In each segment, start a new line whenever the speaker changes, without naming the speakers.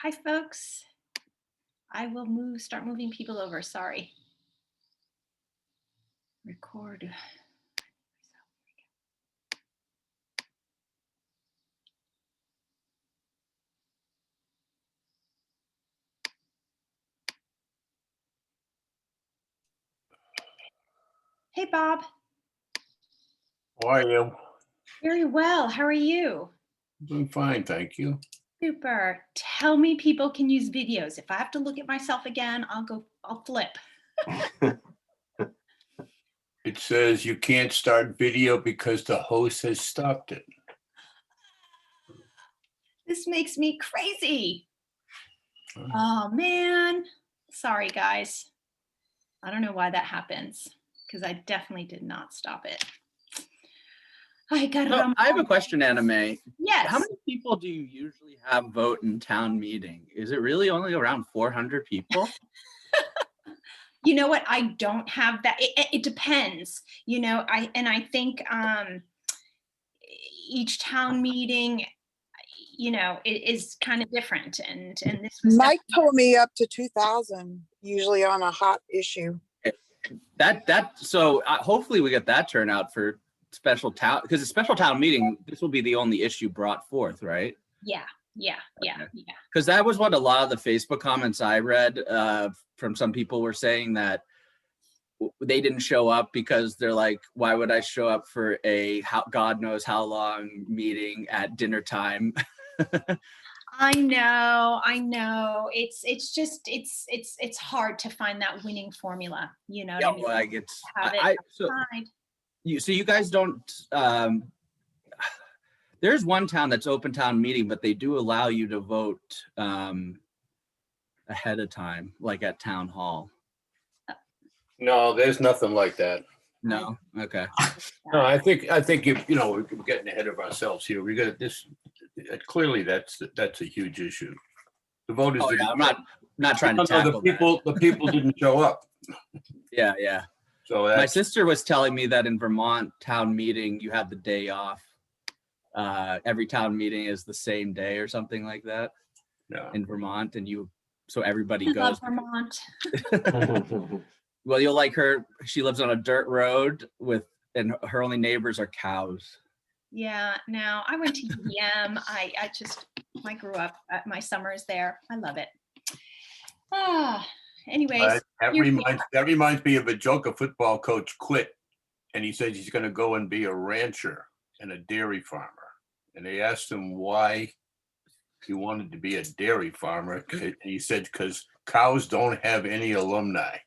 Hi, folks. I will start moving people over. Sorry. Record. Hey, Bob.
How are you?
Very well. How are you?
Doing fine, thank you.
Super. Tell me people can use videos. If I have to look at myself again, I'll flip.
It says you can't start video because the host has stopped it.
This makes me crazy. Oh, man. Sorry, guys. I don't know why that happens because I definitely did not stop it.
So I have a question, Anna Mae.
Yes.
How many people do you usually have vote in town meeting? Is it really only around 400 people?
You know what? I don't have that. It depends. I think each town meeting, it is kind of different. And this was
Mike told me up to 2,000 usually on a hot issue.
So hopefully we get that turnout for special town, because a special town meeting, this will be the only issue brought forth, right?
Yeah.
Because that was what a lot of the Facebook comments I read from some people were saying, that they didn't show up because they're like, why would I show up for a God knows how long meeting at dinner time?
I know. It's just it's hard to find that winning formula. You know what I mean?
So you guys don't. There's one town that's open town meeting, but they do allow you to vote ahead of time, like at town hall.
No, there's nothing like that.
No. Okay.
No, I think we're getting ahead of ourselves here. We got this. Clearly, that's a huge issue. The voters.
Oh, yeah, I'm not trying to tackle
the people didn't show up.
Yeah.
So
my sister was telling me that in Vermont town meeting, you have the day off. Every town meeting is the same day or something like that.
No.
In Vermont, and so everybody goes.
Vermont.
Well, you'll like her. She lives on a dirt road and her only neighbors are cows.
Yeah, no, I went to UVM. I grew up at my summers there. I love it. Anyways.
That reminds me of a joke. A football coach quit, and he says he's going to go and be a rancher and a dairy farmer. And they asked him why he wanted to be a dairy farmer. And he said, because cows don't have any alumni.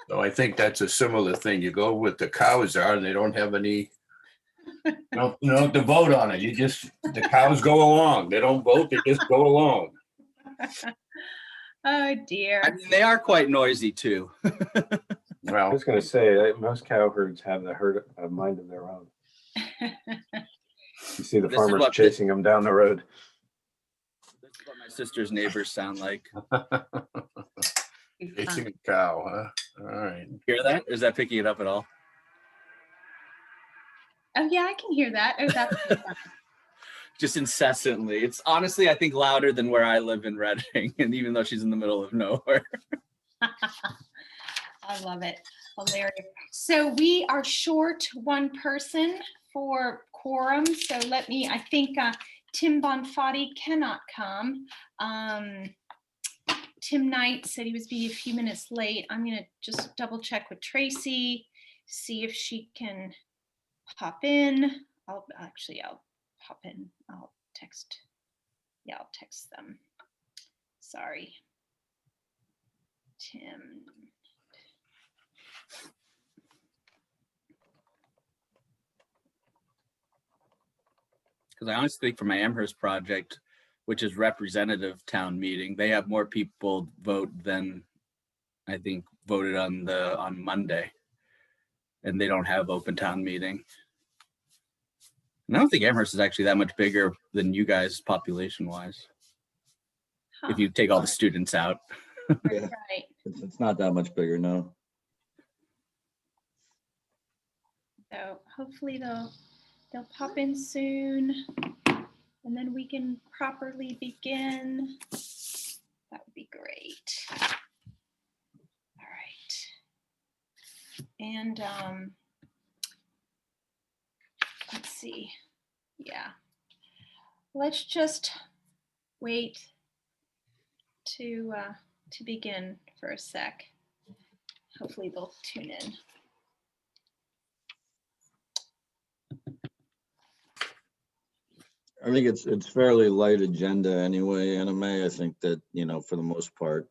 So I think that's a similar thing. You go with the cows are, and they don't have any. You don't have to vote on it. The cows go along. They don't vote. They just go along.
Oh dear.
I mean, they are quite noisy too.
Well,
I was going to say most cow herds have a mind of their own. You see the farmers chasing them down the road.
This is what my sister's neighbors sound like.
Chasing a cow, huh? All right.
Hear that? Is that picking it up at all?
Oh yeah, I can hear that. Oh, that's
just incessantly. It's honestly, I think, louder than where I live in Reading, and even though she's in the middle of nowhere.
I love it. Hilarious. So we are short one person for quorum. So I think Tim Bonfatti cannot come. Tim Knight said he was being a few minutes late. I'm going to just double check with Tracy, see if she can pop in. I'll pop in. I'll text them. Sorry. Tim.
Because I honestly think for my Amherst project, which is representative town meeting, they have more people vote than I think voted on Monday, and they don't have open town meeting. And I don't think Amherst is actually that much bigger than you guys population wise. If you take all the students out.
Yeah.
Right.
It's not that much bigger, no.
So hopefully they'll pop in soon. And then we can properly begin. That would be great. All right. And let's see. Yeah. Let's just wait to begin for a sec. Hopefully they'll tune in.
I think it's fairly light agenda anyway, Anna May. I think that, you know, for the most part,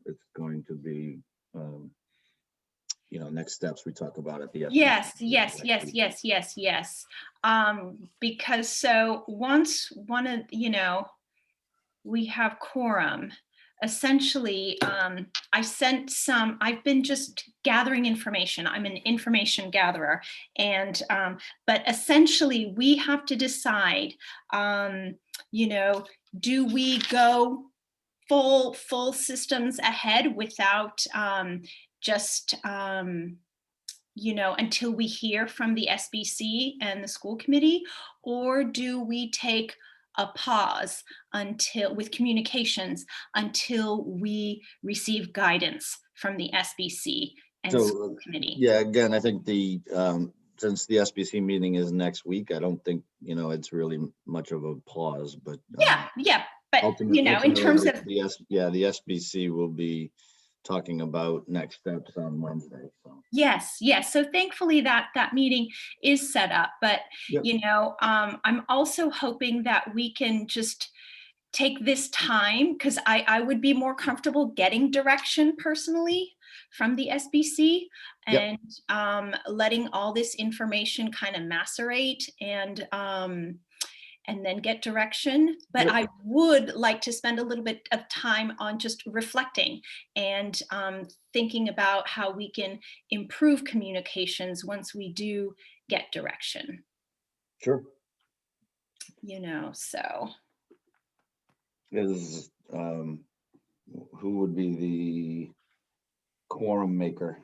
it's going to be, you know, next steps we talk about at the SBC.
Yes. Because so once we have quorum, essentially, I've been just gathering information. I'm an information gatherer. And, but essentially we have to decide, do we go full systems ahead without until we hear from the SBC and the school committee, or do we take a pause with communications until we receive guidance from the SBC and school committee?
Yeah, again, I think since the SBC meeting is next week, I don't think, you know, it's really much of a pause, but
yeah. But in terms of
the SBC will be talking about next steps on Wednesday. So.
Yes. So thankfully that meeting is set up, but
Yep.
I'm also hoping that we can just take this time, because I would be more comfortable getting direction personally from the SBC and letting all this information kind of macerate and then get direction. But I would like to spend a little bit of time on just reflecting and thinking about how we can improve communications once we do get direction.
Sure.
So.
Who would be the quorum maker?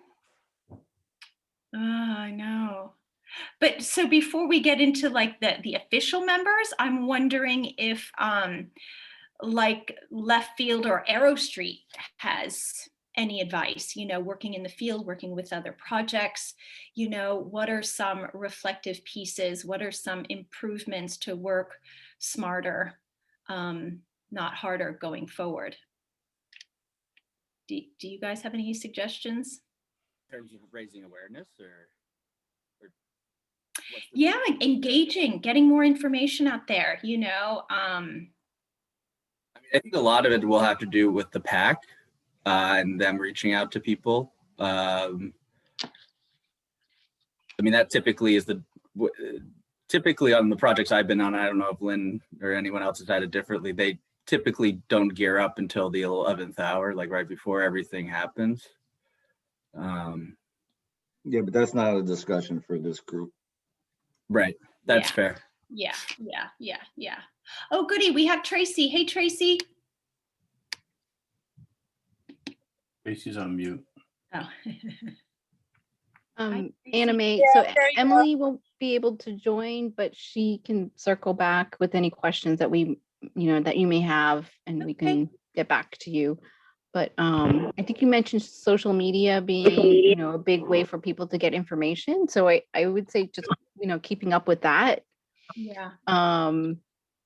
I know. But so before we get into like the official members, I'm wondering if like Left Field or Arrow Street has any advice, working in the field, working with other projects, what are some reflective pieces? What are some improvements to work smarter, not harder going forward? Do you guys have any suggestions?
In terms of raising awareness or
engaging, getting more information out there,
I think a lot of it will have to do with the PAC and them reaching out to people. That typically is typically on the projects I've been on, I don't know if Lynn or anyone else has had it differently, they typically don't gear up until the 11th hour, like right before everything happens.
Yeah, but that's not a discussion for this group.
Right, that's fair.
Yeah. Oh, goody, we have Tracy. Hey, Tracy.
Tracy's on mute.
Oh.
Anna May, so Emily won't be able to join, but she can circle back with any questions that that you may have, and we can get back to you. But I think you mentioned social media being, a big way for people to get information. So I would say just, keeping up with that.
Yeah.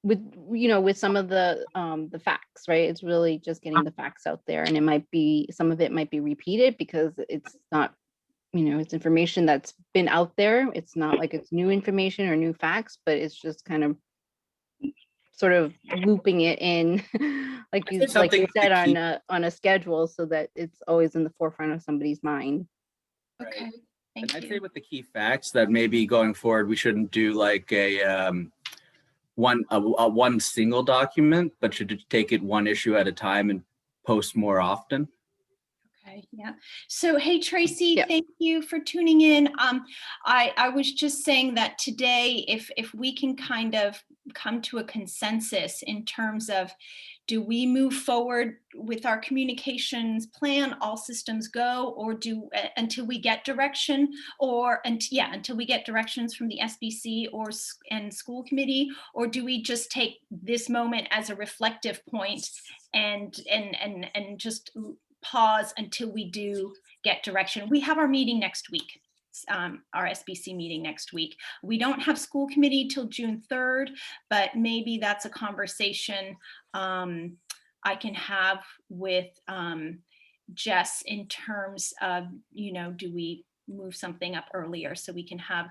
With some of the facts, right? It's really just getting the facts out there, and some of it might be repeated because it's not, it's information that's been out there. It's not like it's new information or new facts, but it's just kind of sort of looping it in like you said on a schedule, so that it's always in the forefront of somebody's mind.
Okay.
And I'd say with the key facts that maybe going forward we shouldn't do like a one single document, but should take it one issue at a time and post more often.
Okay, yeah. So, hey, Tracy, thank you for tuning in. I was just saying that today, if we can kind of come to a consensus in terms of, do we move forward with our communications plan, all systems go, or until we get direction, or until we get directions from the SBC and school committee, or do we just take this moment as a reflective point and just pause until we do get direction? We have our meeting next week. Our SBC meeting next week. We don't have school committee till June 3rd, but maybe that's a conversation I can have with Jess in terms of, do we move something up earlier so we can have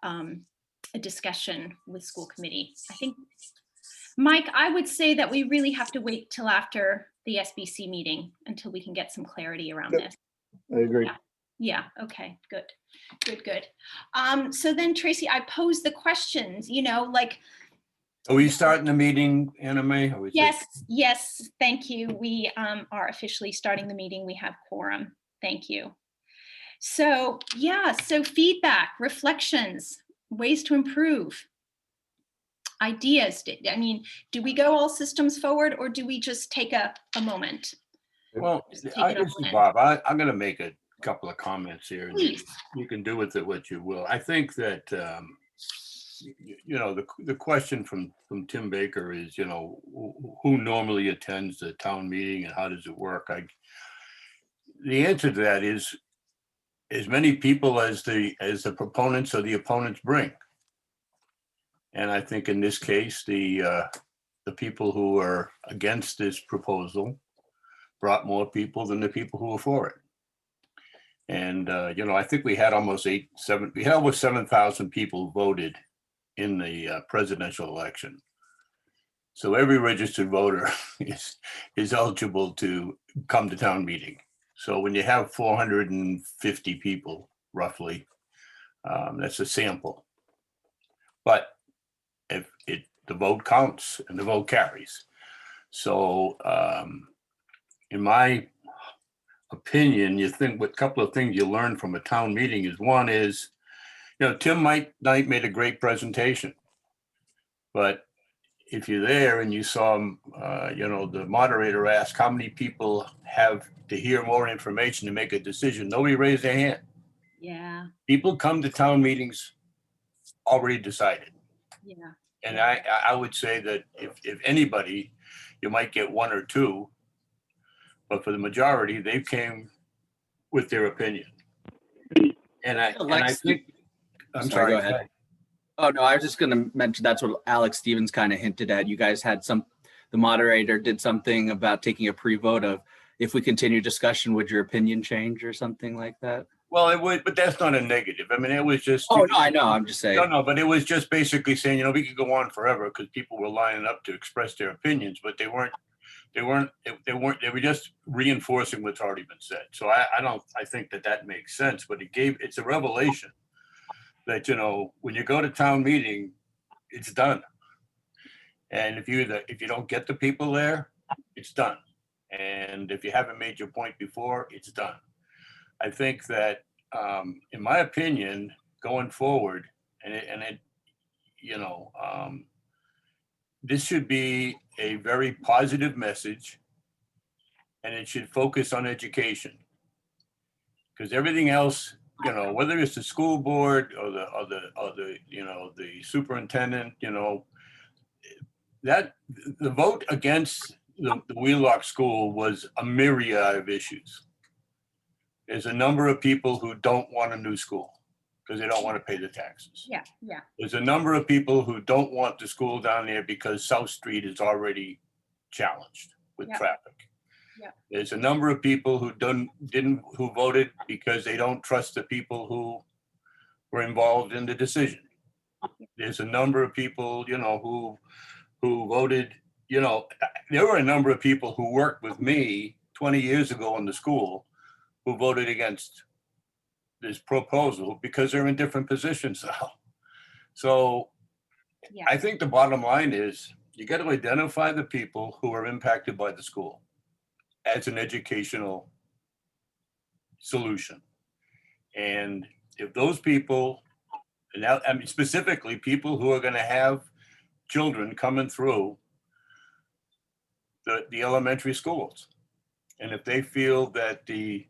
a discussion with school committee. I think, Mike, I would say that we really have to wait till after the SBC meeting until we can get some clarity around this.
I agree.
Yeah. Okay. Good. So then, Tracy, I posed the questions.
Are we starting the meeting, Anna Mae? Or is it-
Yes. Thank you. We are officially starting the meeting. We have quorum. Thank you. So feedback, reflections, ways to improve, ideas. Do we go all systems forward, or do we just take a moment?
Well,
Just take it
this
all
is
in.
Bob. I'm going to make a couple of comments here. And
Please.
you can do with it what you will. I think that, the question from Tim Baker is, who normally attends the town meeting and how does it work? The answer to that is as many people as the proponents or the opponents bring. And I think in this case, the people who are against this proposal brought more people than the people who were for it. And, I think we had almost 7,000 people voted in the presidential election. So every registered voter is eligible to come to town meeting. So when you have 450 people, roughly, that's a sample. But if the vote counts and the vote carries. So in my opinion, you think what couple of things you learn from a town meeting is, one is, Tim Knight made a great presentation, but if you're there and you saw, the moderator ask how many people have to hear more information to make a decision, nobody raised their hand.
Yeah.
People come to town meetings already decided.
Yeah.
And I would say that if anybody, you might get one or two, but for the majority, they came with their opinion. And I think, I'm sorry.
Go ahead. Oh, no, I was just going to mention that's what Alex Stevens kind of hinted at. You guys had the moderator did something about taking a pre-vote of, if we continue discussion, would your opinion change or something like that?
Well, it would, but that's not a negative. I mean, it was just.
Oh, no, I know. I'm just saying.
No, but it was just basically saying, we could go on forever because people were lining up to express their opinions, but they were just reinforcing what's already been said. So I think that makes sense, but it's a revelation that, when you go to town meeting, it's done. And if you don't get the people there, it's done. And if you haven't made your point before, it's done. I think that, in my opinion, going forward, this should be a very positive message, and it should focus on education. Because everything else, whether it's the school board or the superintendent, that the vote against the Wheelock School was a myriad of issues. There's a number of people who don't want a new school because they don't want to pay the taxes.
Yeah.
There's a number of people who don't want the school down there because South Street is already challenged with traffic.
Yeah.
There's a number of people who who voted because they don't trust the people who were involved in the decision. There's a number of people, who voted, there were a number of people who worked with me 20 years ago in the school who voted against this proposal because they're in different positions now. So
Yeah.
I think the bottom line is you got to identify the people who are impacted by the school as an educational solution. And if those people, specifically people who are going to have children coming through the elementary schools. And if they feel that the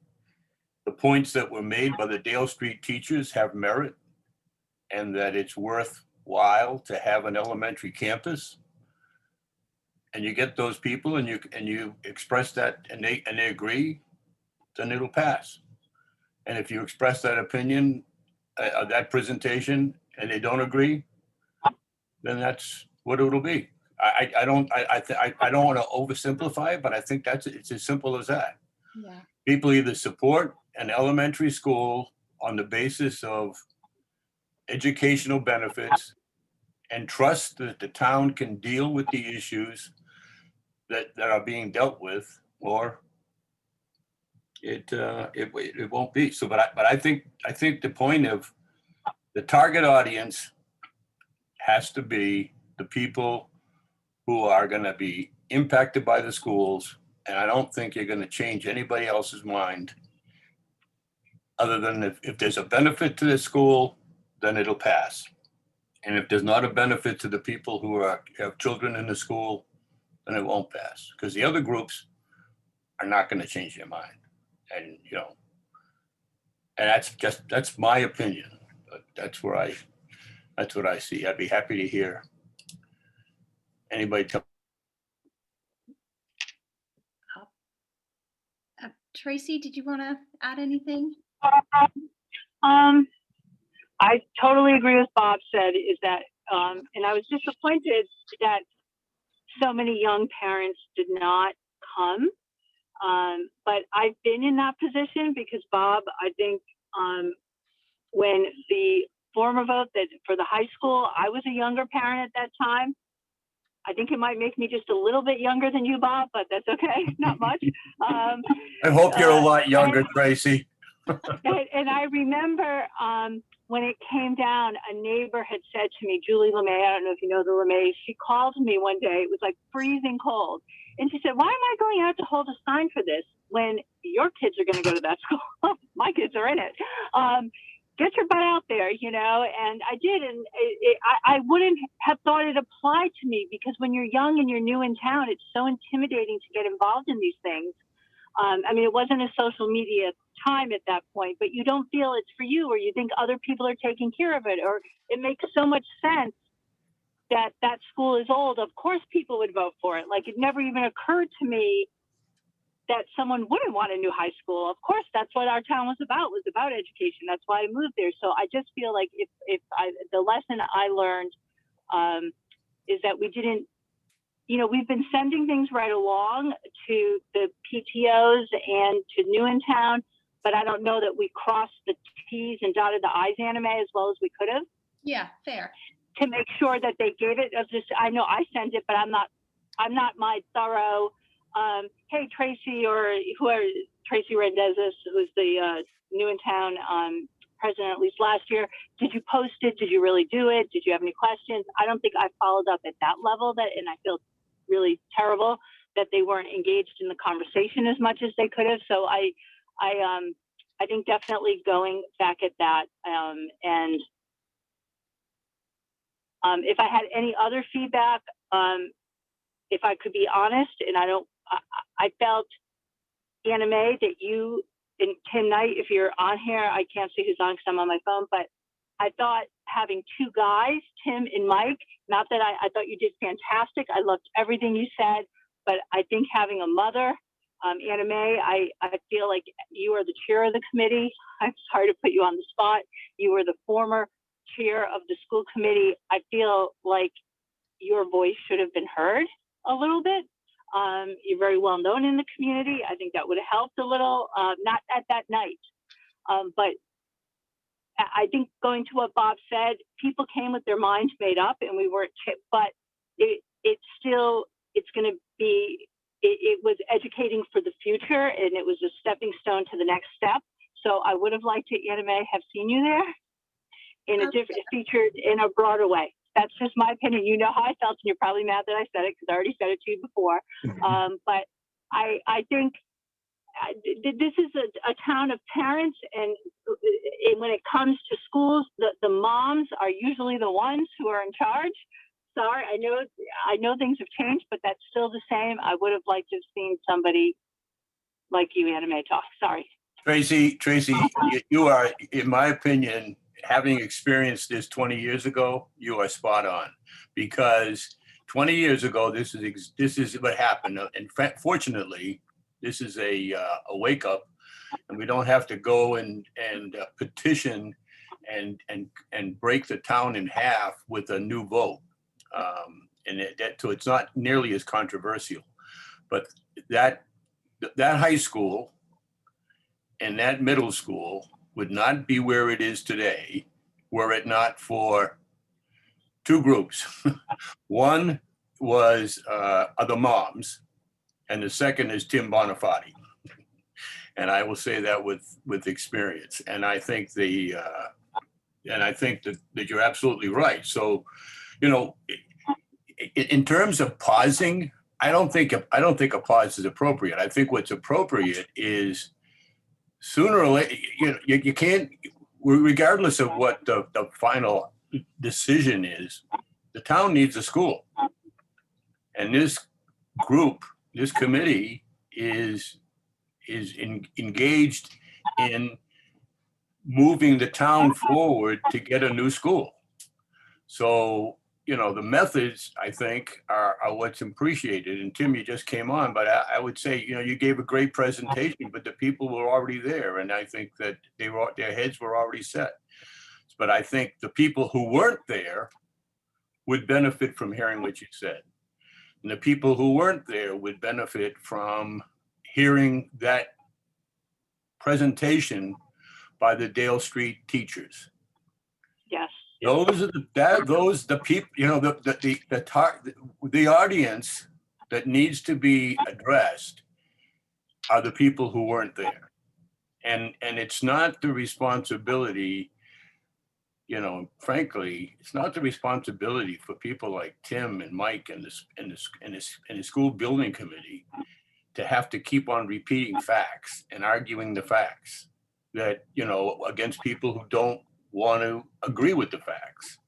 points that were made by the Dale Street teachers have merit and that it's worthwhile to have an elementary campus, and you get those people and you express that and they agree, then it'll pass. And if you express that opinion, that presentation, and they don't agree, then that's what it'll be. I don't want to oversimplify it, but I think it's as simple as that.
Yeah.
People either support an elementary school on the basis of educational benefits and trust that the town can deal with the issues that are being dealt with, or it won't be. So, but I think the point of the target audience has to be the people who are going to be impacted by the schools. And I don't think you're going to change anybody else's mind other than if there's a benefit to the school, then it'll pass. And if there's not a benefit to the people who have children in the school, then it won't pass, because the other groups are not going to change their mind. And, you know, and that's my opinion, but that's what I see. I'd be happy to hear anybody tell.
Tracy, did you want to add anything?
I totally agree with Bob said, is that, and I was disappointed that so many young parents did not come. But I've been in that position because, Bob, I think when the former vote that for the high school, I was a younger parent at that time. I think it might make me just a little bit younger than you, Bob, but that's okay, not much.
I hope you're a lot younger, Tracy.
And I remember when it came down, a neighbor had said to me, Julie LeMay, I don't know if you know the LeMay, she called me one day, it was like freezing cold. And she said, why am I going out to hold a sign for this when your kids are going to go to that school? My kids are in it. Get your butt out there, you know? And I did. And I wouldn't have thought it applied to me, because when you're young and you're new in town, it's so intimidating to get involved in these things. I mean, it wasn't a social media time at that point, but you don't feel it's for you, or you think other people are taking care of it, or it makes so much sense that that school is old. Of course people would vote for it. Like, it never even occurred to me that someone wouldn't want a new high school. Of course, that's what our town was about education. That's why I moved there. So I just feel like the lesson I learned is that we didn't, you know, we've been sending things right along to the PTOs and to New in Town, but I don't know that we crossed the T's and dotted the I's, Anime, as well as we could have.
Yeah, fair.
To make sure that they gave it. I know I sent it, but I'm not my thorough. Hey, Tracy, or whoever, Tracy Rendezes, who's the New in Town president, at least last year. Did you post it? Did you really do it? Did you have any questions? I don't think I followed up at that level. And I feel really terrible that they weren't engaged in the conversation as much as they could have. So I think definitely going back at that. And if I had any other feedback, if I could be honest, and I felt, Anime, that you and Tim Knight, if you're on here, I can't see who's on because I'm on my phone, but I thought having two guys, Tim and Mike, not that I thought you did fantastic. I loved everything you said, but I think having a mother, Anime, I feel like you are the chair of the committee. I'm sorry to put you on the spot. You were the former chair of the school committee. I feel like your voice should have been heard a little bit. You're very well known in the community. I think that would have helped a little, not at that night. But I think going to what Bob said, people came with their minds made up and we weren't, but it's going to be, it was educating for the future, and it was a stepping stone to the next step. So I would have liked to, Anime, have seen you there in a different, featured in a broader way. That's just my opinion. You know how I felt, and you're probably mad that I said it because I already said it to you before. But I think this is a town of parents, and when it comes to schools, the moms are usually the ones who are in charge. sorry, I know things have changed, but that's still the same. I would have liked to have seen somebody like you, Anna Mae, talk. Sorry.
Tracy, you are, in my opinion, having experienced this 20 years ago, you are spot on. Because 20 years ago, this is what happened. And fortunately, this is a wake up, and we don't have to go and petition and break the town in half with a new vote. So it's not nearly as controversial. But that high school and that middle school would not be where it is today were it not for two groups. One was the moms, and the second is Tim Bonifati. And I will say that with experience. And I think that you're absolutely right. So, in terms of pausing, I don't think a pause is appropriate. I think what's appropriate is sooner or later, you can't, regardless of what the final decision is, the town needs a school. And this group, this committee is engaged in moving the town forward to get a new school. So, the methods, I think, are what's appreciated. And Tim, you just came on, but I would say, you gave a great presentation, but the people were already there. And I think that their heads were already set. But I think the people who weren't there would benefit from hearing what you said. And the people who weren't there would benefit from hearing that presentation by the Dale Street teachers.
Yes.
Those are the people, the audience that needs to be addressed are the people who weren't there. And it's not the responsibility, frankly, it's not the responsibility for people like Tim and Mike and the school building committee to have to keep on repeating facts and arguing the facts that, against people who don't want to agree with the facts.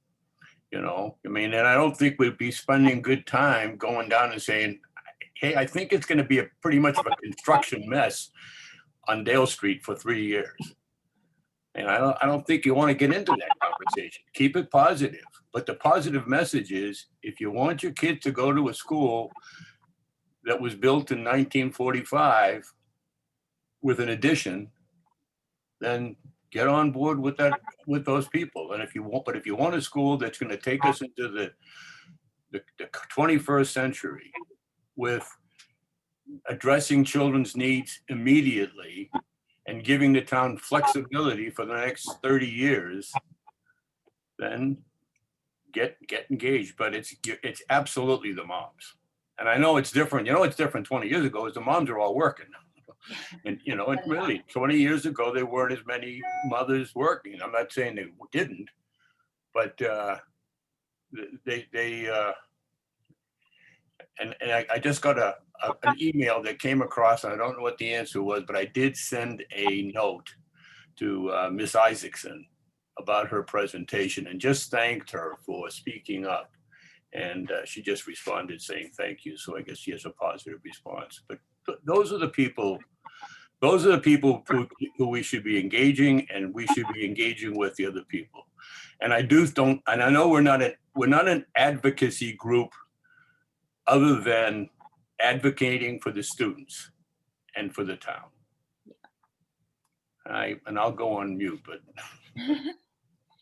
And I don't think we'd be spending good time going down and saying, hey, I think it's going to be a pretty much of a construction mess on Dale Street for 3 years. And I don't think you want to get into that conversation. Keep it positive. But the positive message is, if you want your kids to go to a school that was built in 1945 with an addition, then get on board with those people. And if you want a school that's going to take us into the 21st century with addressing children's needs immediately and giving the town flexibility for the next 30 years, then get engaged. But it's absolutely the moms. And I know it's different. It's different 20 years ago is the moms are all working. And, and really 20 years ago, there weren't as many mothers working. I'm not saying they didn't, but I just got an email that came across, and I don't know what the answer was, but I did send a note to Miss Isaacson about her presentation and just thanked her for speaking up. And she just responded saying thank you. So I guess she has a positive response. But those are the people who we should be engaging, and we should be engaging with the other people. And I know we're not an advocacy group other than advocating for the students and for the town. I'll go on mute, but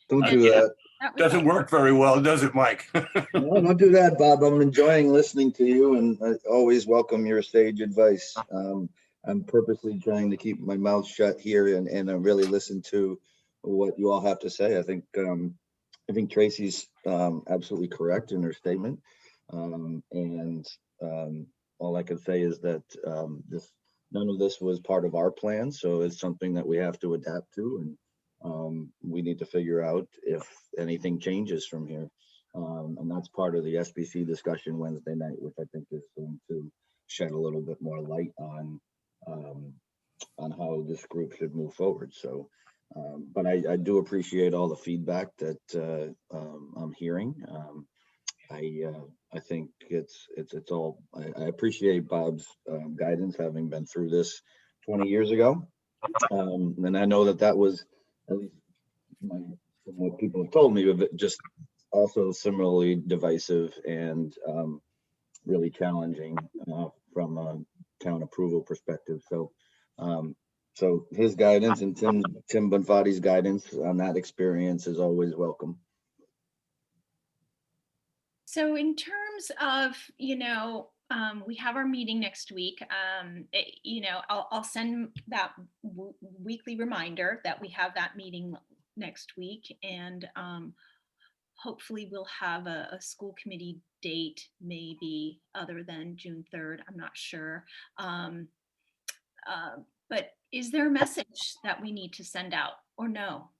Don't do that.
doesn't work very well, does it, Mike?
No, don't do that, Bob. I'm enjoying listening to you, and I always welcome your sage advice. I'm purposely trying to keep my mouth shut here and really listen to what you all have to say. I think Tracy's absolutely correct in her statement. All I can say is that none of this was part of our plan, so it's something that we have to adapt to, and we need to figure out if anything changes from here. And that's part of the SBC discussion Wednesday night, which I think is going to shed a little bit more light on how this group should move forward. So, but I do appreciate all the feedback that I'm hearing. I think it's all, I appreciate Bob's guidance, having been through this 20 years ago. And I know that was, at least from what people have told me, just also similarly divisive and really challenging from a town approval perspective. So, so his guidance and Tim Bonfatti's guidance on that experience is always welcome.
So in terms of, we have our meeting next week. I'll send that weekly reminder that we have that meeting next week, and hopefully we'll have a school committee date, maybe other than June 3rd. I'm not sure. But is there a message that we need to send out or no?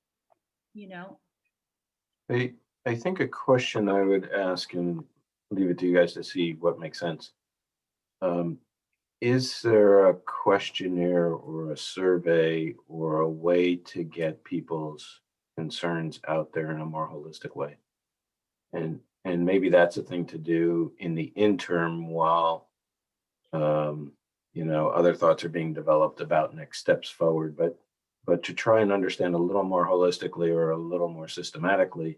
I think a question I would ask, and leave it to you guys to see what makes sense. Is there a questionnaire or a survey or a way to get people's concerns out there in a more holistic way? And maybe that's a thing to do in the interim while other thoughts are being developed about next steps forward, but to try and understand a little more holistically or a little more systematically,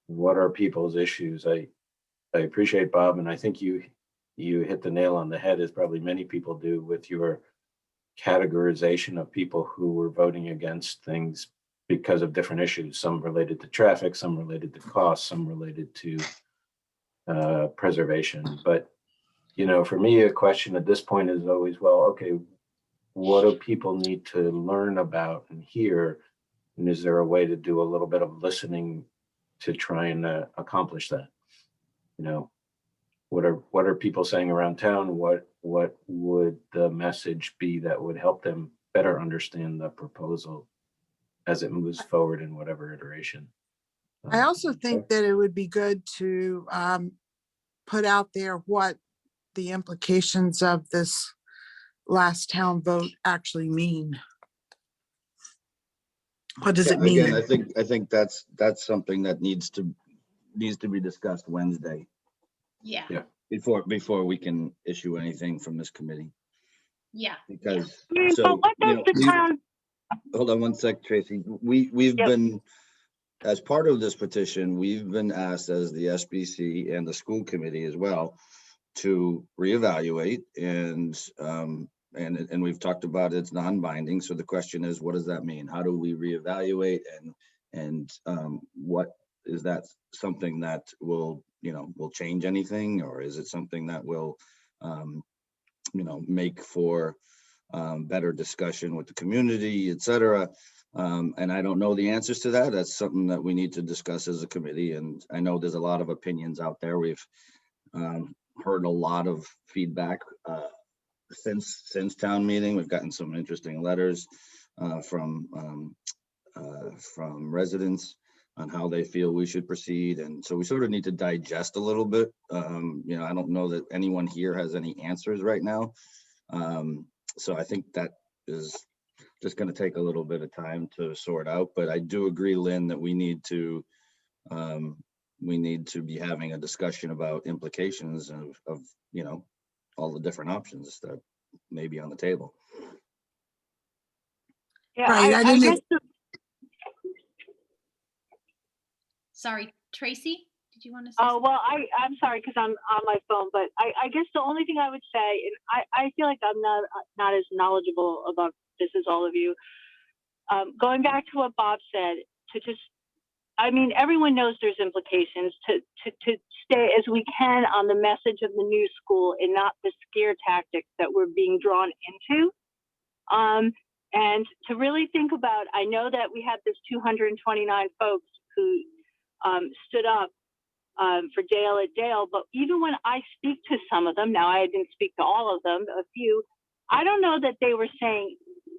what are people's issues? I appreciate, Bob, and I think you hit the nail on the head, as probably many people do, with your categorization of people who were voting against things because of different issues, some related to traffic, some related to cost, some related to preservation. But for me, a question at this point is always, well, okay, what do people need to learn about and hear? And is there a way to do a little bit of listening to try and accomplish that? What are people saying around town? What would the message be that would help them better understand the proposal as it moves forward in whatever iteration?
I also think that it would be good to put out there what the implications of this last town vote actually mean. What does it mean?
Again, I think that's something that needs to be discussed Wednesday.
Yeah.
Before we can issue anything from this committee.
Yeah.
Because
but what does the town?
Hold on one sec, Tracy. We've been, as part of this petition, we've been asked as the SBC and the school committee as well to reevaluate, and we've talked about it's non-binding. So the question is, what does that mean? How do we reevaluate, and what is that something that will change anything, or is it something that will make for better discussion with the community, etc. And I don't know the answers to that. That's something that we need to discuss as a committee. And I know there's a lot of opinions out there. We've heard a lot of feedback since town meeting. We've gotten some interesting letters from residents on how they feel we should proceed. And so we sort of need to digest a little bit. I don't know that anyone here has any answers right now. So I think that is just going to take a little bit of time to sort out. But I do agree, Lynn, that we need to be having a discussion about implications of all the different options that may be on the table.
Yeah,
Right,
I guess
Sorry, Tracy, did you want to say?
Oh, well, I'm sorry because I'm on my phone, but I guess the only thing I would say, and I feel like I'm not as knowledgeable about this as all of you. Going back to what Bob said, everyone knows there's implications to stay as we can on the message of the new school and not the scare tactics that we're being drawn into. And to really think about, I know that we had this 229 folks who stood up for Dale at Dale, but even when I speak to some of them, now I didn't speak to all of them, a few, I don't know that they were saying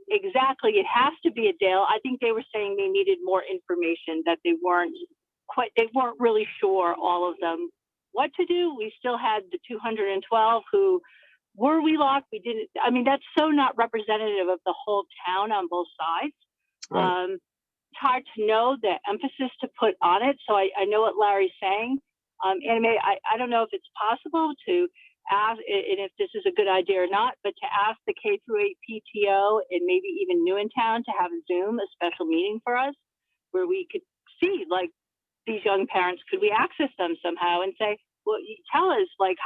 exactly it has to be a Dale. I think they were saying they needed more information, that they weren't really sure, all of them, what to do. We still had the 212 who were we locked? We didn't. That's so not representative of the whole town on both sides. Right. It's hard to know the emphasis to put on it. So I know what Larry's saying. Anna Mae, I don't know if it's possible to ask, and if this is a good idea or not, but to ask the K through 8 PTO and maybe even Newentown to have a Zoom, a special meeting for us, where we could see like these young parents, could we access them somehow and say, well, you tell us like,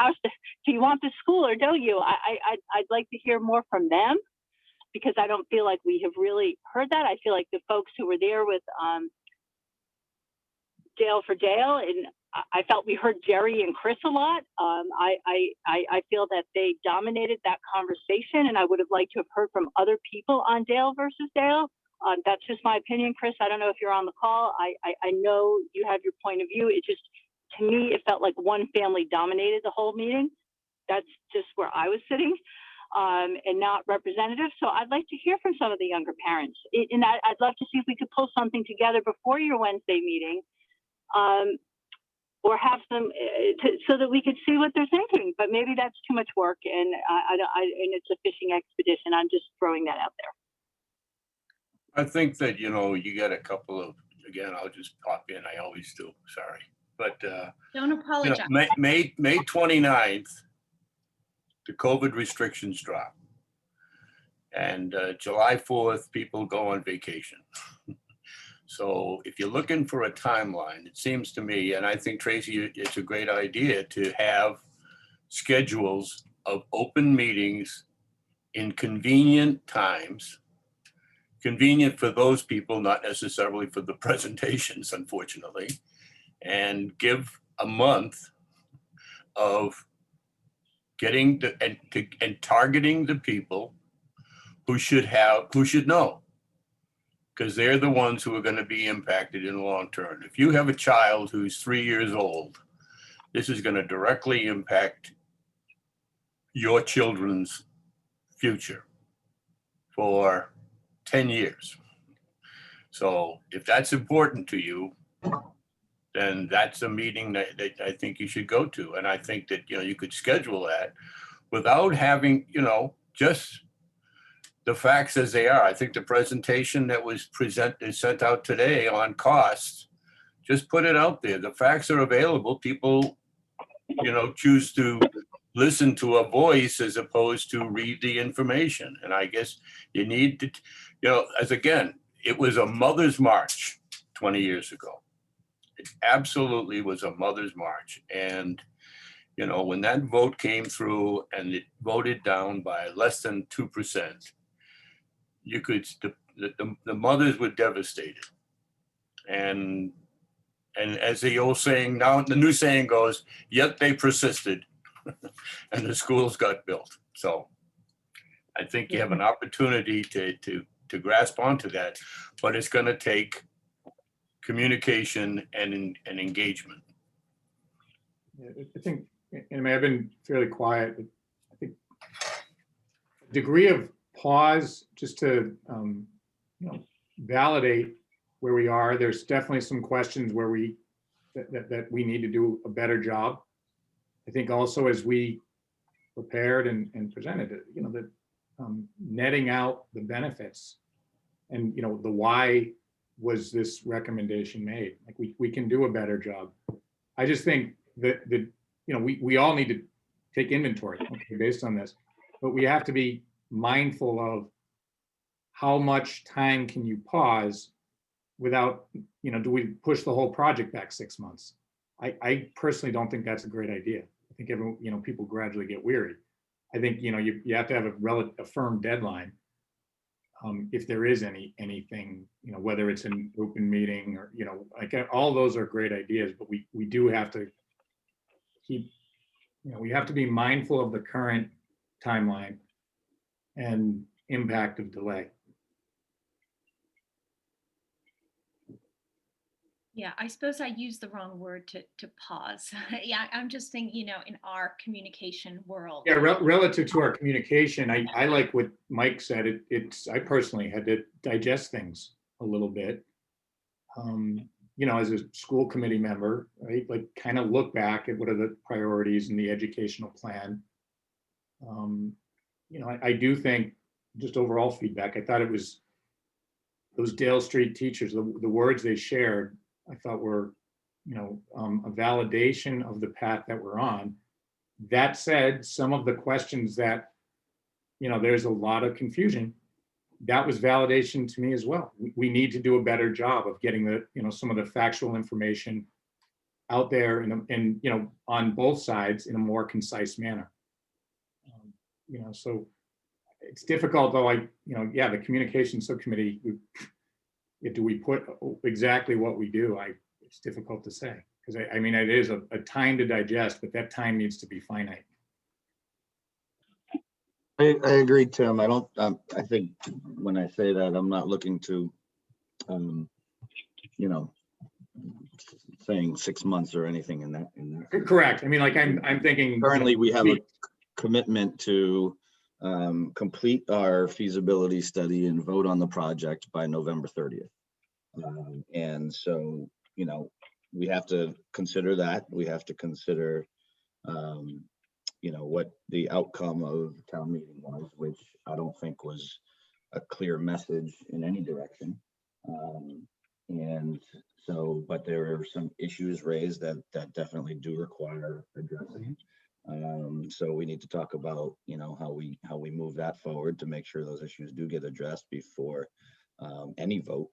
do you want the school or don't you? I'd like to hear more from them, because I don't feel like we have really heard that. I feel like the folks who were there with Dale for Dale, and I felt we heard Jerry and Chris a lot. I feel that they dominated that conversation, and I would have liked to have heard from other people on Dale versus Dale. That's just my opinion, Chris. I don't know if you're on the call. I know you have your point of view. It just, to me, it felt like one family dominated the whole meeting. That's just where I was sitting, and not representative. So I'd like to hear from some of the younger parents. And I'd love to see if we could pull something together before your Wednesday meeting, or have them so that we could see what they're thinking. But maybe that's too much work, and and it's a fishing expedition. I'm just throwing that out there.
I think that, you got a couple of, again, I'll just pop in, I always do, sorry. But,
Don't apologize.
May 29th, the COVID restrictions drop. And July 4th, people go on vacation. So if you're looking for a timeline, it seems to me, and I think, Tracy, it's a great idea to have schedules of open meetings in convenient times. Convenient for those people, not necessarily for the presentations, unfortunately, and give a month of getting and targeting the people who should know, because they're the ones who are going to be impacted in the long term. If you have a child who's 3 years old, this is going to directly impact your children's future for 10 years. So if that's important to you, then that's a meeting that I think you should go to. And I think that, you could schedule that without having, just the facts as they are. I think the presentation that was sent out today on costs, just put it out there. The facts are available. People, choose to listen to a voice as opposed to read the information. And I guess you need to, as again, it was a Mother's March 20 years ago. It absolutely was a Mother's March. And, when that vote came through and it voted down by less than 2%, you could, the mothers were devastated. And as the old saying, now the new saying goes, yet they persisted and the schools got built. So I think you have an opportunity to grasp onto that, but it's going to take communication and engagement.
Yeah, I think, and I've been fairly quiet, but I think a degree of pause just to validate where we are. There's definitely some questions where that we need to do a better job. I think also as we prepared and presented it, that netting out the benefits and the why was this recommendation made. Like we can do a better job. I just think that we all need to take inventory based on this, but we have to be mindful of how much time can you pause without, do we push the whole project back 6 months? I personally don't think that's a great idea. I think everyone, people gradually get weary. I think, you have to have a firm deadline. If there is anything, whether it's an open meeting or, like all those are great ideas, but we do have to keep, we have to be mindful of the current timeline and impact of delay.
Yeah, I suppose I used the wrong word to pause. Yeah, I'm just thinking, in our communication world.
Yeah, relative to our communication, I like what Mike said. I personally had to digest things a little bit. As a school committee member, right? Like kind of look back at what are the priorities in the educational plan. I do think just overall feedback, I thought it was those Dale Street teachers, the words they shared, I thought were a validation of the path that we're on. That said, some of the questions that, there's a lot of confusion. That was validation to me as well. We need to do a better job of getting some of the factual information out there and on both sides in a more concise manner. So it's difficult though. The communication subcommittee, do we put exactly what we do? It's difficult to say, because it is a time to digest, but that time needs to be finite.
I agree, Tim. I think when I say that, I'm not looking to, saying 6 months or anything in that.
Correct. I'm thinking.
Currently, we have a commitment to complete our feasibility study and vote on the project by November 30th. And so, we have to consider that. We have to consider, what the outcome of the town meeting was, which I don't think was a clear message in any direction. And so, but there are some issues raised that definitely do require addressing. So we need to talk about, how we move that forward to make sure those issues do get addressed before any vote.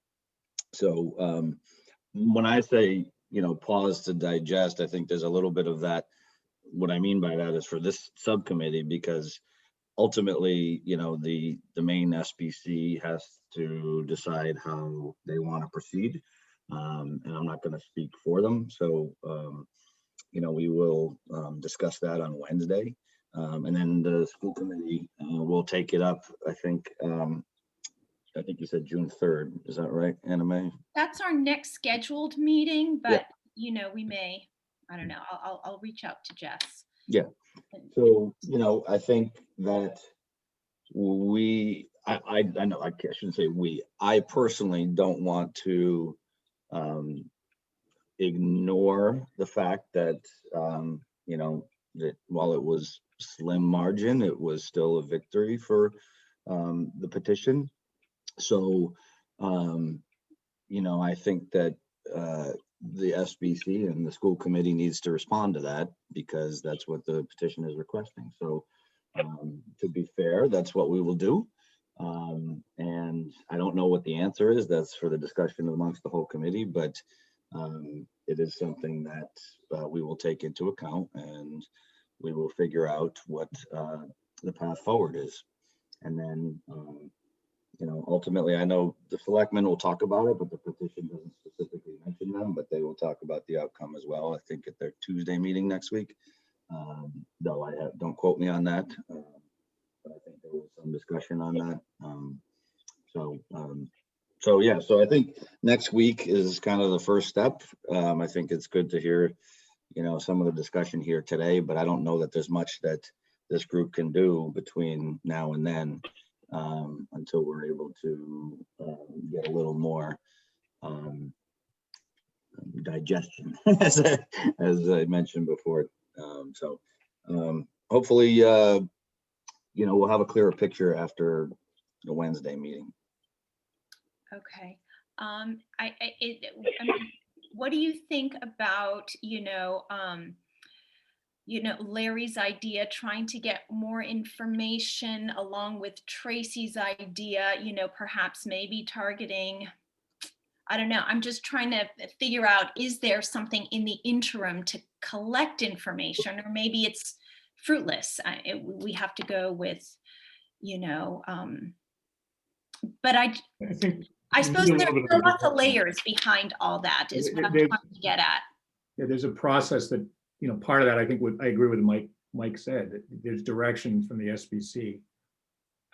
So when I say, pause to digest, I think there's a little bit of that. What I mean by that is for this subcommittee, because ultimately, the main SBC has to decide how they want to proceed. And I'm not going to speak for them. So, we will discuss that on Wednesday. And then the school committee will take it up, I think you said June 3rd. Is that right, Anna Mae?
That's our next scheduled meeting, but we may, I don't know, I'll reach out to Jess.
Yeah. So, I think that I know I shouldn't say we, I personally don't want to ignore the fact that, that while it was slim margin, it was still a victory for the petition. So, I think that the SBC and the school committee needs to respond to that, because that's what the petition is requesting. So to be fair, that's what we will do. And I don't know what the answer is. That's for the discussion amongst the whole committee, but it is something that we will take into account, and we will figure out what the path forward is. And then, ultimately, I know the selectmen will talk about it, but the petition doesn't specifically mention them, but they will talk about the outcome as well, I think, at their Tuesday meeting next week. Though don't quote me on that, but I think there was some discussion on that. So I think next week is kind of the first step. I think it's good to hear, some of the discussion here today, but I don't know that there's much that this group can do between now and then, until we're able to get a little more digestion, as I mentioned before. Hopefully, we'll have a clearer picture after the Wednesday meeting.
Okay. What do you think about, Larry's idea, trying to get more information along with Tracy's idea, perhaps maybe targeting, I don't know. I'm just trying to figure out, is there something in the interim to collect information, or maybe it's fruitless? We have to go with, but I suppose there are lots of layers behind all that, is what I'm trying to get at.
Yeah, there's a process that, part of that, I think I agree with Mike said, that there's direction from the SBC.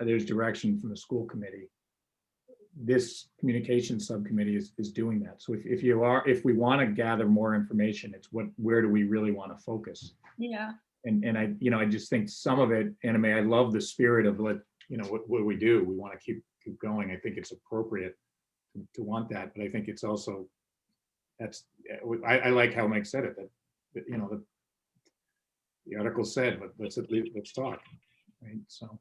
There's direction from the school committee. This communication subcommittee is doing that. So if we want to gather more information, it's where do we really want to focus?
Yeah.
And I just think some of it, Anna Mae, I love the spirit of what do we do? We want to keep going. I think it's appropriate to want that, but I think it's also, I like how Mike said it, that the article said, let's talk, right? So.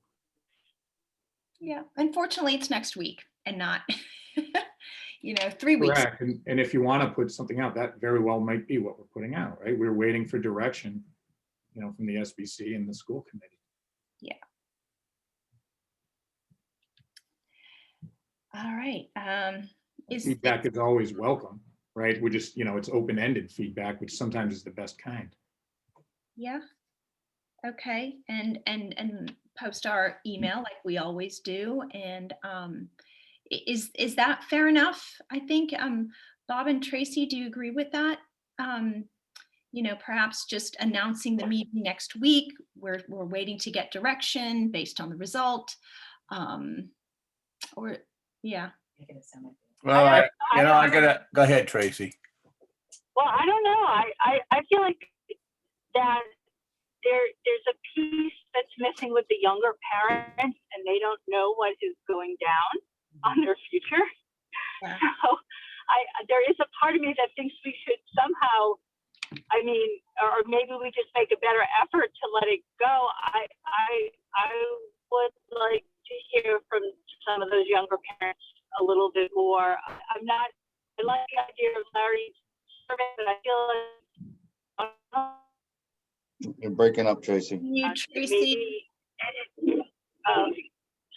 Yeah, unfortunately, it's next week and not, 3 weeks.
Correct. And if you want to put something out, that very well might be what we're putting out, right? We're waiting for direction, from the SBC and the school committee.
Yeah. All right.
Feedback is always welcome, right? We're just, it's open-ended feedback, which sometimes is the best kind.
Yeah. Okay. And post our email like we always do. And is that fair enough? I think Bob and Tracy, do you agree with that? Perhaps just announcing the meeting next week. We're waiting to get direction based on the result. Or yeah.
Well, I gotta, go ahead, Tracy.
Well, I don't know. I feel like that there's a piece that's missing with the younger parents, and they don't know what is going down on their future.
Yeah.
So there is a part of me that thinks we should somehow, or maybe we just make a better effort to let it go. I would like to hear from some of those younger parents a little bit more. I like the idea of Larry's survey, but I feel like
You're breaking up, Tracy.
Tracy,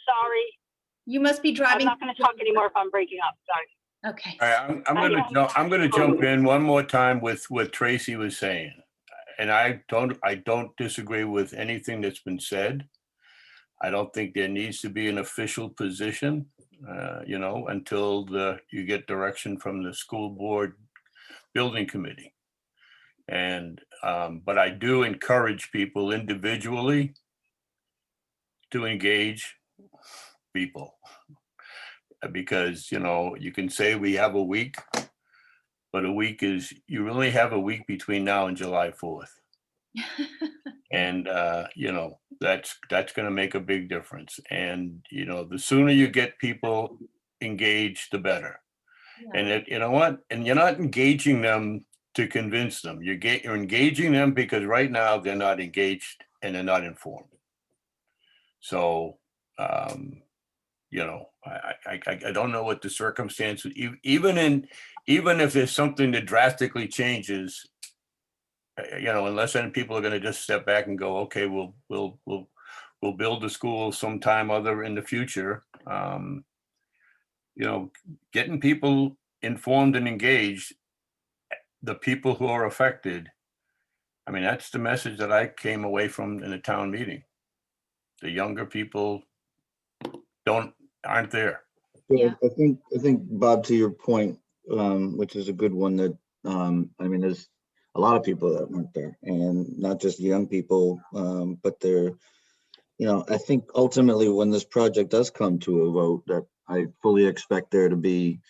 sorry.
you must be
I'm
driving.
not going to talk anymore if I'm breaking up. Sorry.
Okay.
All right, I'm gonna jump in one more time with what Tracy was saying. And I don't disagree with anything that's been said. I don't think there needs to be an official position, until you get direction from the school board building committee. And, but I do encourage people individually to engage people. Because, you can say we have a week, but you really have a week between now and July 4th. And, that's going to make a big difference. And, the sooner you get people engaged, the better.
Yeah.
And you know what? And you're not engaging them to convince them. You're engaging them because right now they're not engaged and they're not informed. So, I don't know what the circumstances, even if there's something that drastically changes, unless then people are going to just step back and go, okay, we'll build the school sometime other in the future. Getting people informed and engaged, the people who are affected. That's the message that I came away from in the town meeting. The younger people aren't there.
So I think, Bob, to your point, which is a good one, that there's a lot of people that weren't there, and not just young people, but they're, I think ultimately when this project does come to a vote, that I fully expect there to be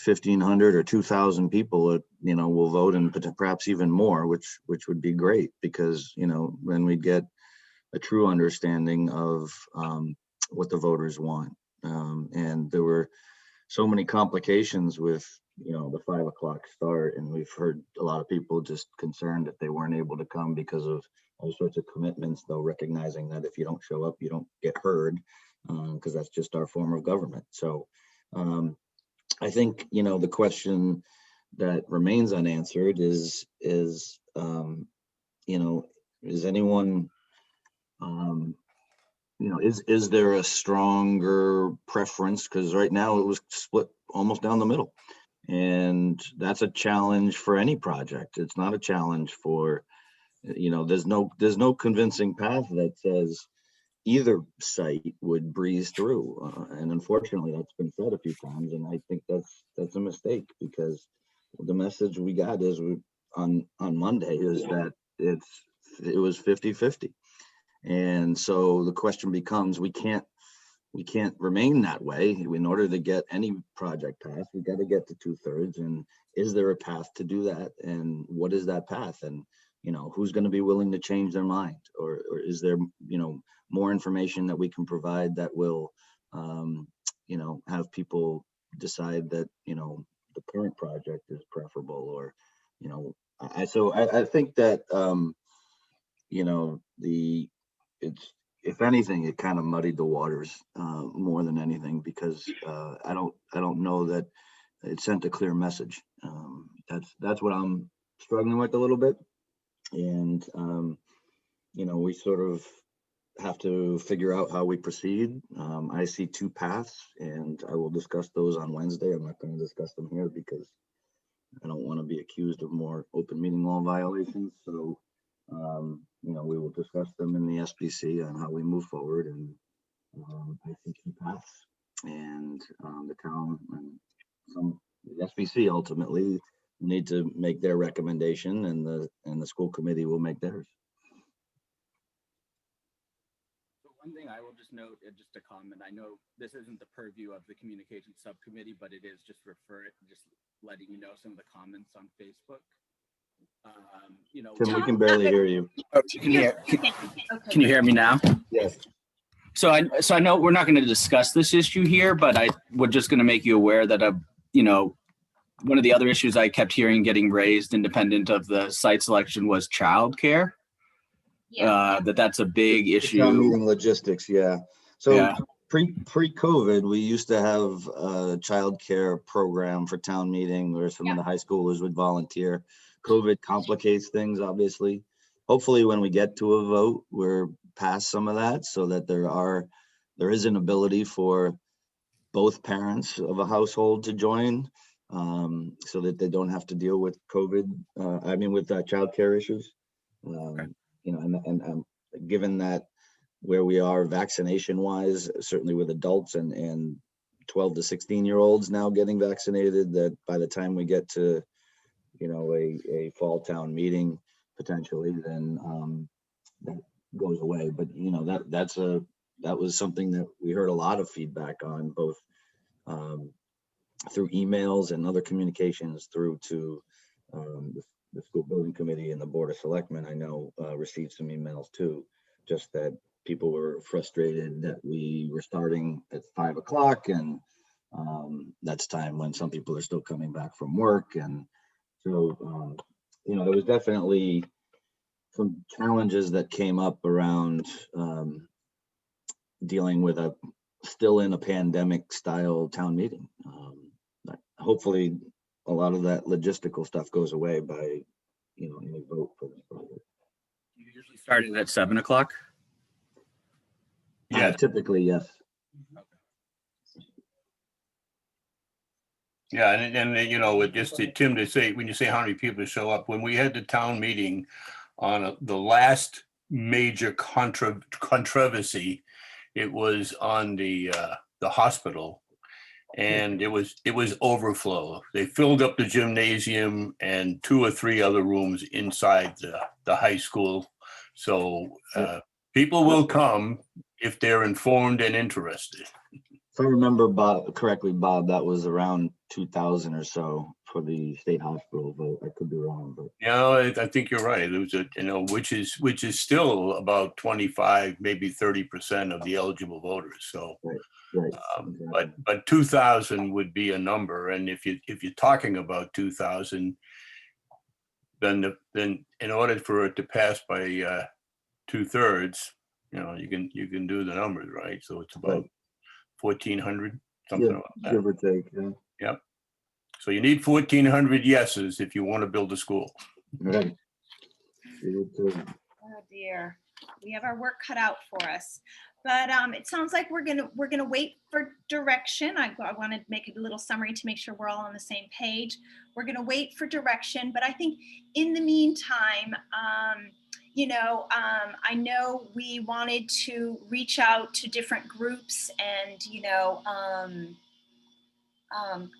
1,500 or 2,000 people that, will vote, and perhaps even more, which would be great, because, then we get a true understanding of what the voters want. And there were so many complications with, the 5 o'clock start, and we've heard a lot of people just concerned that they weren't able to come because of all sorts of commitments, though recognizing that if you don't show up, you don't get heard, because that's just our form of government. So I think, the question that remains unanswered is anyone, is there a stronger preference? Because right now it was split almost down the middle. And that's a challenge for any project. It's not a challenge for, there's no convincing path that says either site would breeze through. And unfortunately, that's been said a few times. And I think that's a mistake, because the message we got is on Monday is that it was 50-50. And so the question becomes, we can't remain that way. In order to get any project passed, we got to get to 2/3. And is there a path to do that? And what is that path? And, who's going to be willing to change their mind? Or is there, more information that we can provide that will, have people decide that, the current project is preferable? Or, I think that, if anything, it kind of muddied the waters more than anything, because I don't know that it sent a clear message. That's what I'm struggling with a little bit. And, we sort of have to figure out how we proceed. I see two paths, and I will discuss those on Wednesday. I'm not going to discuss them here because I don't want to be accused of more open meeting law violations. So, we will discuss them in the SBC on how we move forward. And I see two paths, and the town and the SBC ultimately need to make their recommendation, and the school committee will make theirs.
So one thing I will just note, just a comment, I know this isn't the purview of the communications subcommittee, but it is just letting you know some of the comments on Facebook.
Tim, we can barely hear you.
Oh, can you hear me now?
Yes.
So I know we're not going to discuss this issue here, but we're just going to make you aware that one of the other issues I kept hearing getting raised independent of the site selection was childcare.
Yeah.
That's a big issue.
Town meeting logistics, yeah. So
Yeah.
pre-COVID, we used to have a childcare program for town meeting where some of the high schoolers would volunteer. COVID complicates things, obviously. Hopefully, when we get to a vote, we're past some of that, so that there is an ability for both parents of a household to join, so that they don't have to deal with COVID. With childcare issues.
Okay.
And given that where we are vaccination wise, certainly with adults and 12 to 16-year-olds now getting vaccinated, that by the time we get to a fall town meeting potentially, then that goes away. But that was something that we heard a lot of feedback on, both through emails and other communications through to the school building committee and the board of selectmen. I know received some emails too, just that people were frustrated that we were starting at 5 o'clock, and that's time when some people are still coming back from work. And so, there was definitely some challenges that came up around dealing with still in a pandemic style town meeting. Hopefully a lot of that logistical stuff goes away by, any vote for this project.
You usually started at 7 o'clock?
Yeah.
Typically, yes.
Yeah, and just to Tim to say, when you say how many people show up, when we had the town meeting on the last major controversy, it was on the hospital, and it was overflow. They filled up the gymnasium and 2 or 3 other rooms inside the high school. So people will come if they're informed and interested.
If I remember correctly, Bob, that was around 2,000 or so for the state hospital vote. I could be wrong, but
I think you're right. It was which is still about 25, maybe 30% of the eligible voters. So,
right. Exactly.
But 2,000 would be a number, and if you're talking about 2,000, then in order for it to pass by 2/3, you can do the numbers, right? So it's about 1,400, something like that.
Give or take. Yeah.
Yep. So you need 1,400 yeses if you want to build a school.
Right.
Oh dear, we have our work cut out for us. But it sounds like we're gonna wait for direction. I want to make a little summary to make sure we're all on the same page. We're gonna wait for direction, but I think in the meantime, I know we wanted to reach out to different groups and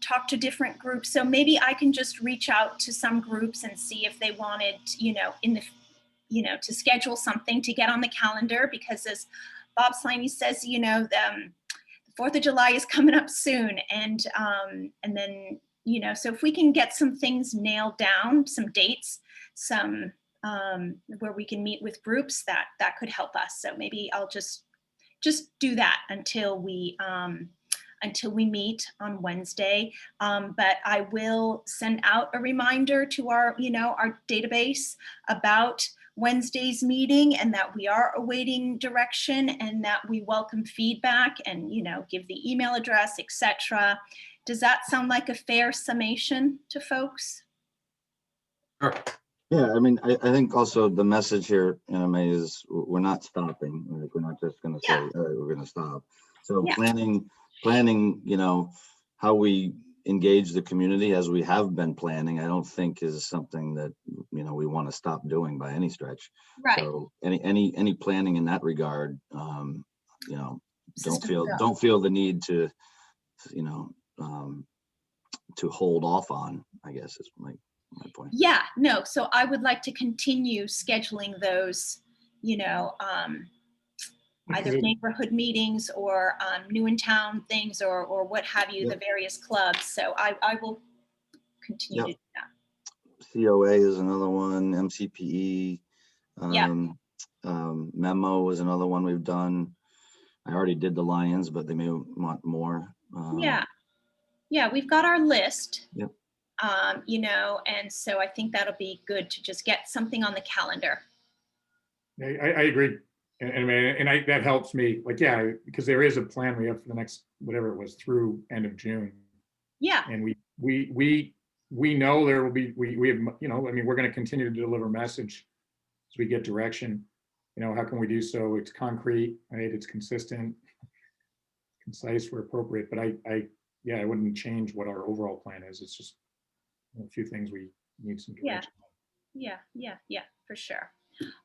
talk to different groups. So maybe I can just reach out to some groups and see if they wanted, to schedule something to get on the calendar, because as Bob Sliney says, the 4th of July is coming up soon. And then, so if we can get some things nailed down, some dates, some where we can meet with groups, that could help us. So maybe I'll just do that until we meet on Wednesday. But I will send out a reminder to our database about Wednesday's meeting, and that we are awaiting direction, and that we welcome feedback, and give the email address, etc. Does that sound like a fair summation to folks?
Sure.
Yeah, I mean, I think also the message here, May, is we're not stopping. Like, we're not just gonna say,
Yeah.
all right, we're gonna stop. So
Yeah.
planning, how we engage the community as we have been planning, I don't think is something that, we want to stop doing by any stretch.
Right.
So any planning in that regard, don't
System
feel the need to, to hold off on, I guess is my point.
Yeah, no, so I would like to continue scheduling those, either neighborhood meetings or new in town things or what have you, the various clubs. So I will continue to do that.
COA is another one, MCPE.
Yeah.
Memo is another one we've done. I already did the Lions, but they may want more.
Yeah, we've got our list.
Yep.
And so I think that'll be good to just get something on the calendar.
I agree. And that helps me, because there is a plan we have for the next, whatever it was, through end of June.
Yeah.
And we know there will be, we have, we're going to continue to deliver message as we get direction. How can we do so? It's concrete, right? It's consistent, concise where appropriate, but I wouldn't change what our overall plan is. It's just a few things we need some direction.
Yeah, for sure.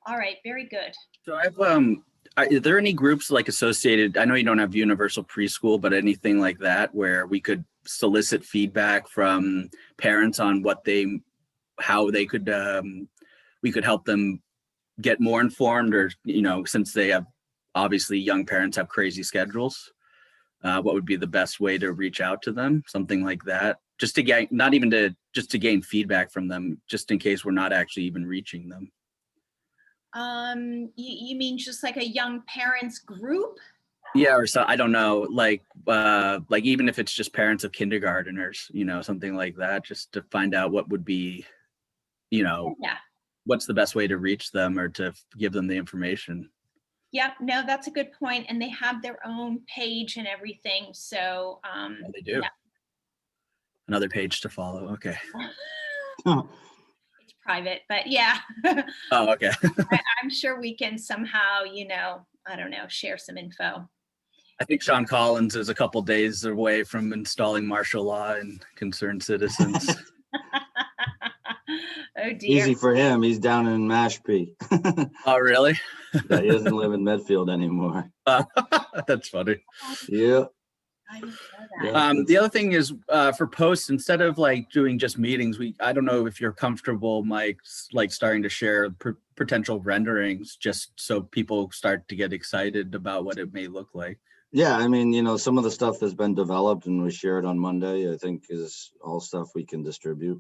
All right, very good.
So are there any groups like associated? I know you don't have universal preschool, but anything like that where we could solicit feedback from parents on how they could, we could help them get more informed, or, since they have, obviously young parents have crazy schedules, what would be the best way to reach out to them? Something like that, just to get, not even to, just to gain feedback from them, just in case we're not actually even reaching them.
You mean just like a young parents group?
Yeah, or so, I don't know, like even if it's just parents of kindergarteners, something like that, just to find out what would be, what's the best way to reach them or to give them the information.
Yeah, no, that's a good point. And they have their own page and everything. So
Yeah, they do. Yeah. Another page to follow. Okay.
It's private, but yeah.
Oh, okay.
I'm sure we can somehow, I don't know, share some info.
I think Sean Collins is a couple days away from installing martial law in concerned citizens.
Oh dear.
Easy for him. He's down in Mashpee.
Oh, really?
Yeah, he doesn't live in Medfield anymore.
That's funny.
Yeah.
I didn't know that.
The other thing is for posts, instead of like doing just meetings, I don't know if you're comfortable, Mike, like starting to share potential renderings just so people start to get excited about what it may look like.
Yeah, I mean, some of the stuff that's been developed and we shared on Monday, I think is all stuff we can distribute.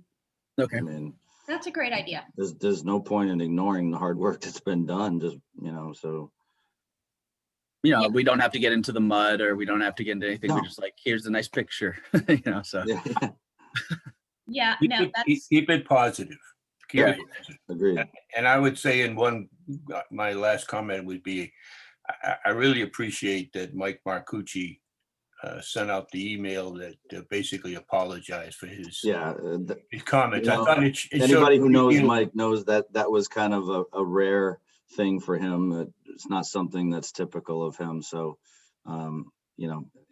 Okay.
I mean,
That's a great idea.
there's no point in ignoring the hard work that's been done, just, so.
Yeah.
We don't have to get into the mud or we don't have to get into anything.
No.
We're just like, here's a nice picture, so.
Yeah,
Yeah,
Keep
no,
it-
that's,
Keep it positive. Keep it positive.
agreed.
And I would say my last comment would be, I really appreciate that Mike Marcucci sent out the email that basically apologized for his
Yeah.
his comments. I thought it showed
Anybody who knows
you know,
Mike knows that was kind of a rare thing for him. It's not something that's typical of him. So,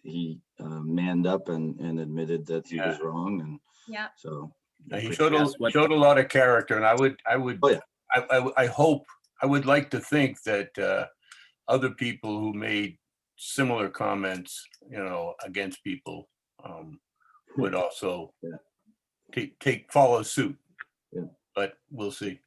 he manned up and admitted that he was wrong. And
yeah.
so.
he showed a lot of character, and I would like to think that other people who made similar comments, against people, would also follow suit.
Yeah.
But we'll see.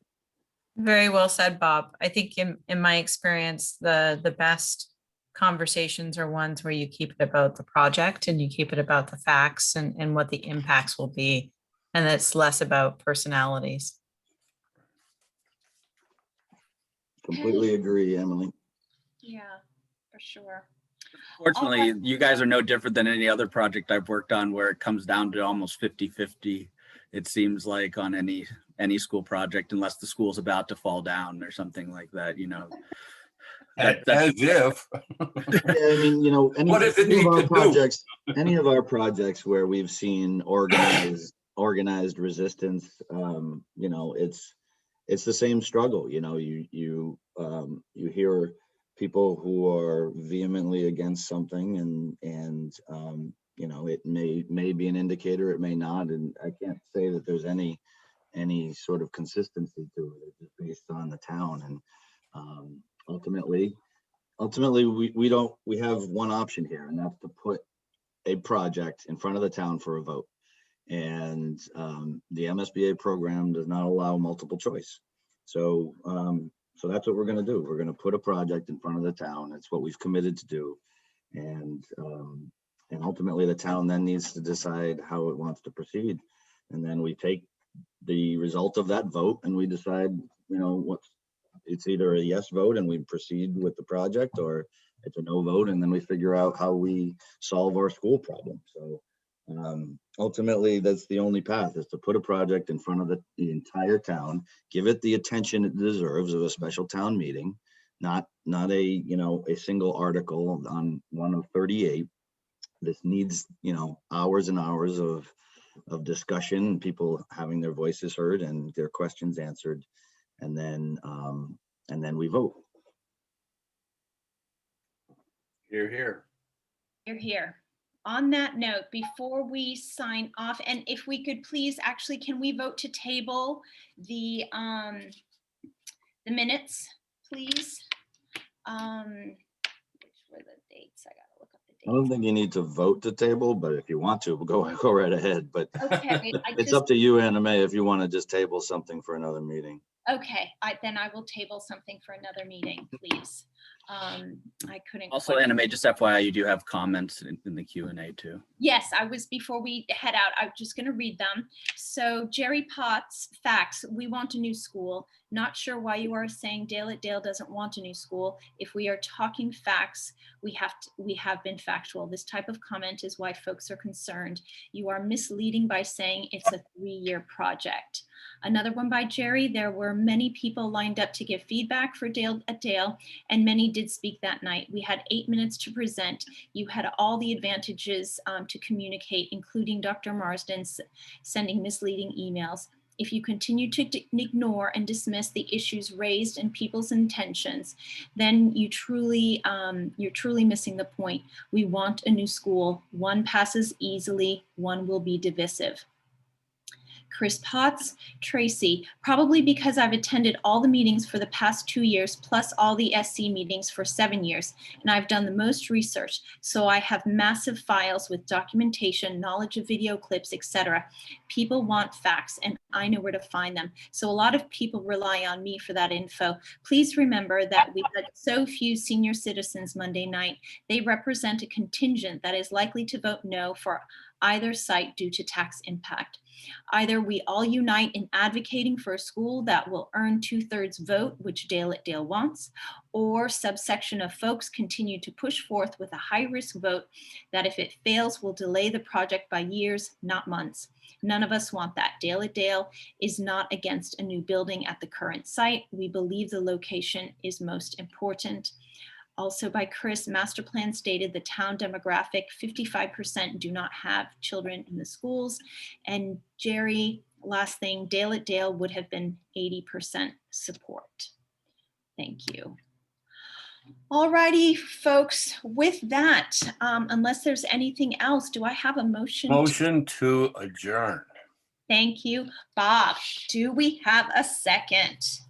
Very well said, Bob. I think in my experience, the best conversations are ones where you keep it about the project and you keep it about the facts and what the impacts will be. And it's less about personalities.
Completely agree, Emily.
Yeah, for sure.
Fortunately, you guys are no different than any other project I've worked on where it comes down to almost 50-50. It seems like on any school project, unless the school's about to fall down or something like that,
As if.
Yeah, I mean,
What does it need to do?
any of our projects where we've seen organized resistance, it's the same struggle. You hear people who are vehemently against something, and it may be an indicator, it may not, and I can't say that there's any sort of consistency to it. It's just based on the town, and ultimately we have one option here, and that's to put a project in front of the town for a vote. And the MSBA program does not allow multiple choice. So that's what we're going to do. We're going to put a project in front of the town. It's what we've committed to do. And ultimately the town then needs to decide how it wants to proceed. And then we take the result of that vote and we decide, it's either a yes vote and we proceed with the project, or it's a no vote, and then we figure out how we solve our school problem. So ultimately, that's the only path, is to put a project in front of the entire town, give it the attention it deserves of a special town meeting, not a single article on one of 38. This needs, hours and hours of discussion, people having their voices heard and their questions answered, and then we vote.
Hear, hear.
You're here. On that note, before we sign off, and if we could please, actually, can we vote to table the minutes, please? Which were the dates? I gotta look up the dates.
I don't think you need to vote to table, but if you want to, we'll go right ahead. But
Okay,
it's up to you, Anna Mae, if you want to just table something for another meeting.
Okay, then I will table something for another meeting, please. I couldn't.
Also,
quite-
Anna Mae, just FYI, you do have comments in the Q&A too.
Yes, before we head out, I'm just going to read them. So Jerry Potts, facts, we want a new school. Not sure why you are saying Dale at Dale doesn't want a new school. If we are talking facts, we have been factual. This type of comment is why folks are concerned. You are misleading by saying it's a 3-year project. Another one by Jerry, there were many people lined up to give feedback for Dale at Dale, and many did speak that night. We had 8 minutes to present. You had all the advantages to communicate, including Dr. Marsden sending misleading emails. If you continue to ignore and dismiss the issues raised and people's intentions, then you're truly missing the point. We want a new school. One passes easily, one will be divisive. Chris Potts, Tracy, probably because I've attended all the meetings for the past 2 years, plus all the SC meetings for 7 years, and I've done the most research. So I have massive files with documentation, knowledge of video clips, etc. People want facts, and I know where to find them. So a lot of people rely on me for that info. Please remember that we had so few senior citizens Monday night. They represent a contingent that is likely to vote no for either site due to tax impact. Either we all unite in advocating for a school that will earn 2/3 vote, which Dale at Dale wants, or subsection of folks continue to push forth with a high-risk vote that if it fails will delay the project by years, not months. None of us want that. Dale at Dale is not against a new building at the current site. We believe the location is most important. Also by Chris, master plan stated the town demographic, 55% do not have children in the schools. And Jerry, last thing, Dale at Dale would have been 80% support. Thank you. All righty, folks, with that, unless there's anything else, do I have a motion?
Motion to adjourn.
Thank you. Bob, do we have a second?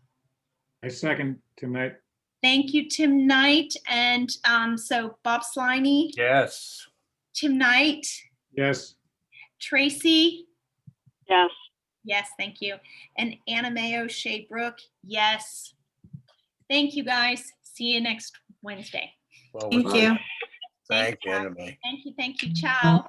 I second tonight.
Thank you, Tim Knight. And so Bob Sliney,
Yes.
Tim Knight,
Yes.
Tracy.
Yes.
Yes, thank you. And Anna Mae O'Shea Brook. Yes. Thank you, guys. See you next Wednesday.
Well,
Thank you.
Thank you, Anna Mae.
Thank you. Thank you. Ciao.